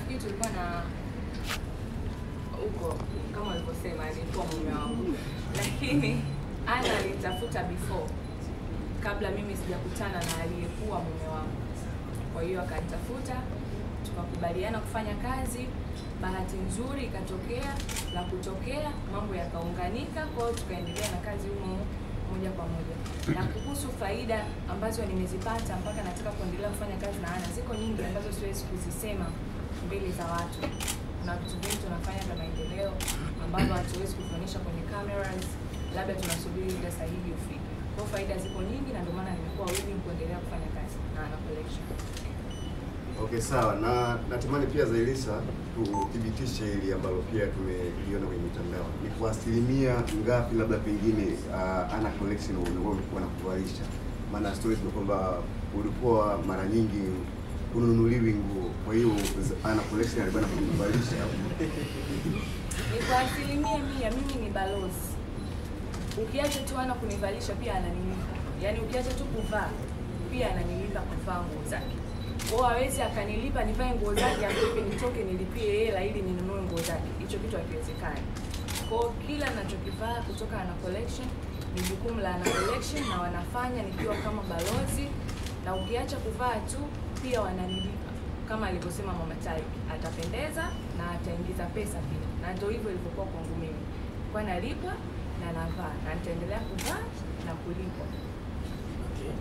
nafikiri tulikuwa na huko kama walivyosema alikuwa mume wangu. Lakini Ana alitafuta before kabla mimi sijakutana na aliyekuwa mume wangu. Kwa hiyo akanitafuta, tukakubaliana kufanya kazi. Bahati nzuri ikatokea la kutokea, mambo yakaunganika, kwa hiyo tukaendelea na kazi humo moja kwa moja. Na kuhusu faida ambazo nimezipata mpaka nataka kuendelea kufanya kazi na Ana, ziko nyingi ambazo siwezi kuzisema mbele za watu. Kuna vitu vingi tunafanya vya maendeleo ambavyo hatuwezi kuonyesha kwenye cameras, labda tunasubiri muda sahihi ufike. Kwa faida ziko nyingi na ndio maana nimekuwa willing kuendelea kufanya kazi na Ana Collection. Okay, sawa. Na natamani pia Zailisa tuthibitishe hili ambalo pia tumeliona kwenye mitandao. Ni kwa asilimia ngapi labda pengine Ana Collection ulikuwa unakuvalisha? Maana stories ni kwamba ulikuwa mara nyingi ununuliwi nguo. Kwa hiyo Ana Collection alikuwa anakuvalisha. Ni kwa asilimia 100, mimi ni balozi. Ukiacha tu Ana kunivalisha pia ananilipa. Yaani ukiacha tu kuvaa pia ananilipa kuvaa nguo zake. Kwa hawezi akanilipa nivae nguo zake akipe nitoke nilipie hela ili ninunue nguo zake. Hicho kitu hakiwezekani. Kwa kila ninachokivaa kutoka Ana Collection ni jukumu la Ana Collection na wanafanya nikiwa kama balozi, na ukiacha kuvaa tu pia wananilipa. Kama alivyosema Mama Tariq, atapendeza na ataingiza pesa pia. Na ndio hivyo ilivyokuwa kwangu mimi. Kwa nalipwa na navaa na nitaendelea kuvaa na kulipwa. Okay.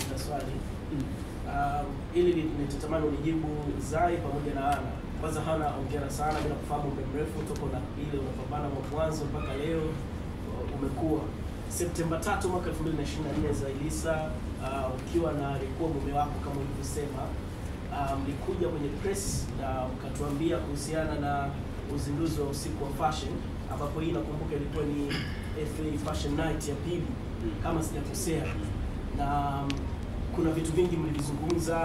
Kuna swali. Ili nitatamani unijibu Zai pamoja na Ana. Kwanza Hana, hongera sana, bila kufahamu muda mrefu toka na ile unapambana kwa mwanzo mpaka leo umekuwa. Septemba 3 mwaka 2024 Zailisa ukiwa na alikuwa mume wako kama ulivyosema, mlikuja kwenye press na mkatuambia kuhusiana na uzinduzi wa usiku wa fashion, ambapo hii nakumbuka ilikuwa ni FA Fashion Night ya pili kama sijakosea, na kuna vitu vingi mlivizungumza.